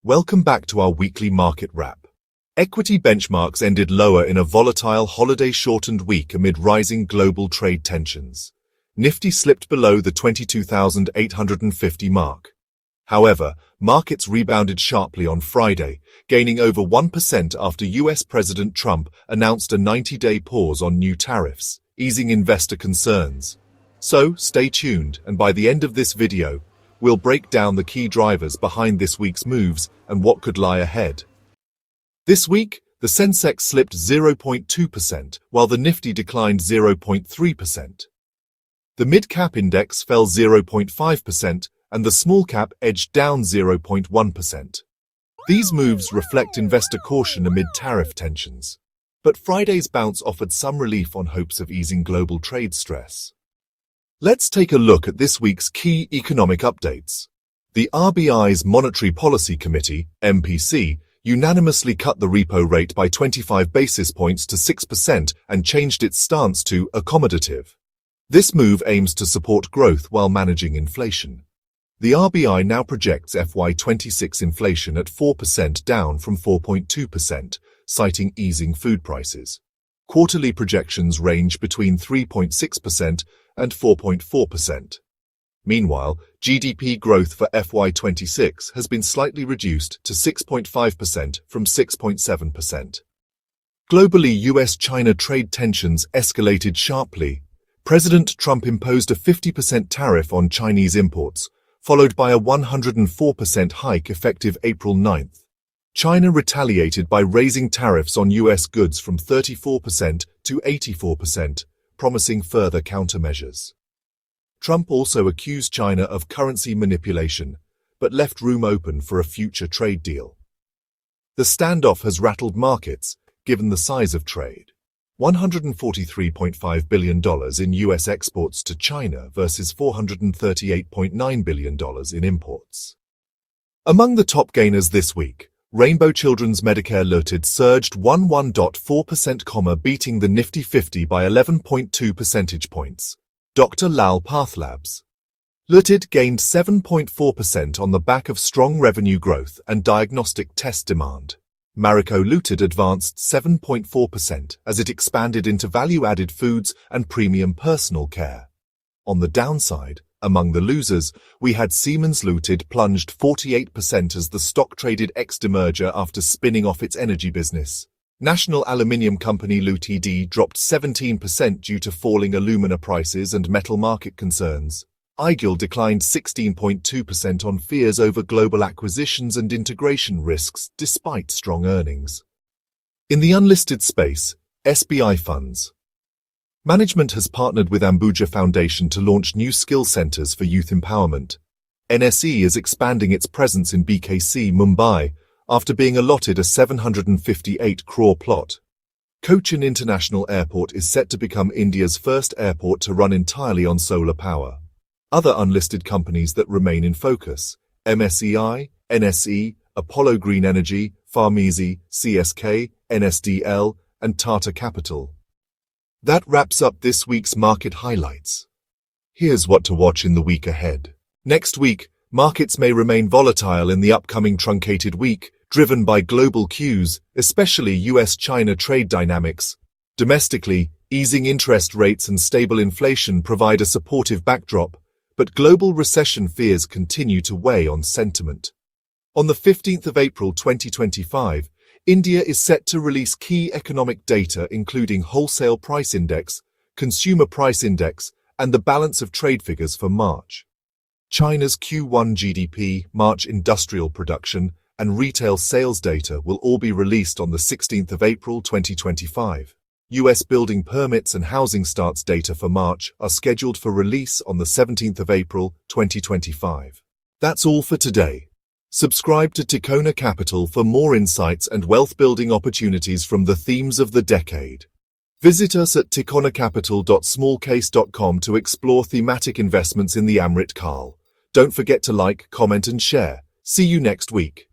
Welcome back to our weekly market wrap. Equity benchmarks ended lower in a volatile holiday-shortened week amid rising global trade tensions. Nifty slipped below the 22,850 mark. However, markets rebounded sharply on Friday, gaining over 1% after US President Trump announced a 90-day pause on new tariffs, easing investor concerns. So, stay tuned, and by the end of this video, we'll break down the key drivers behind this week's moves and what could lie ahead. This week, the Sensex slipped 0.2%, while the Nifty declined 0.3%. The mid-cap index fell 0.5%, and the small-cap edged down 0.1%. These moves reflect investor caution amid tariff tensions. But Friday's bounce offered some relief on hopes of easing global trade stress. Let's take a look at this week's key economic updates. The RBI's Monetary Policy Committee, MPC, unanimously cut the repo rate by 25 basis points to 6% and changed its stance to accommodative. This move aims to support growth while managing inflation. The RBI now projects FY26 inflation at 4%, down from 4.2%, citing easing food prices. Quarterly projections range between 3.6% and 4.4%. Meanwhile, GDP growth for FY26 has been slightly reduced to 6.5% from 6.7%. Globally, US-China trade tensions escalated sharply. President Trump imposed a 50% tariff on Chinese imports, followed by a 104% hike effective April 9th. China retaliated by raising tariffs on US goods from 34% to 84%, promising further countermeasures. Trump also accused China of currency manipulation, but left room open for a future trade deal. The standoff has rattled markets, given the size of trade. $143.5 billion in US exports to China versus $438.9 billion in imports. Among the top gainers this week, Rainbow Children's Medicare Limited surged 11.4%, beating the Nifty 50 by 11.2 percentage points. Dr. Lal Pathlabs Limited gained 7.4% on the back of strong revenue growth and diagnostic test demand. Marico Limited advanced 7.4% as it expanded into value-added foods and premium personal care. On the downside, among the losers, we had Siemens Limited plunged 48% as the stock traded ex-demerger after spinning off its energy business. National Aluminium Company Limited dropped 17% due to falling alumina prices and metal market concerns. Igil declined 16.2% on fears over global acquisitions and integration risks despite strong earnings. In the unlisted space, SBI Funds. Management has partnered with Ambuja Foundation to launch new skill centers for youth empowerment. NSE is expanding its presence in BKC, Mumbai, after being allotted a 758 crore plot. Cochin International Airport is set to become India's first airport to run entirely on solar power. Other unlisted companies that remain in focus: MSEI, NSE, Apollo Green Energy, Farmesi, CSK, NSDL, and Tata Capital. That wraps up this week's market highlights. Here's what to watch in the week ahead. Next week, markets may remain volatile in the upcoming truncated week, driven by global cues, especially US-China trade dynamics. Domestically, easing interest rates and stable inflation provide a supportive backdrop, but global recession fears continue to weigh on sentiment. On the 15th of April 2025, India is set to release key economic data including wholesale price index, consumer price index, and the balance of trade figures for March. China's Q1 GDP, March industrial production, and retail sales data will all be released on the 16th of April 2025. US building permits and housing starts data for March are scheduled for release on the 17th of April 2025. That's all for today. Subscribe to Tikona Capital for more insights and wealth-building opportunities from the themes of the decade. Visit us at tikonacapital.smallcase.com to explore thematic investments in the Amrit Kaal. Don't forget to like, comment, and share. See you next week.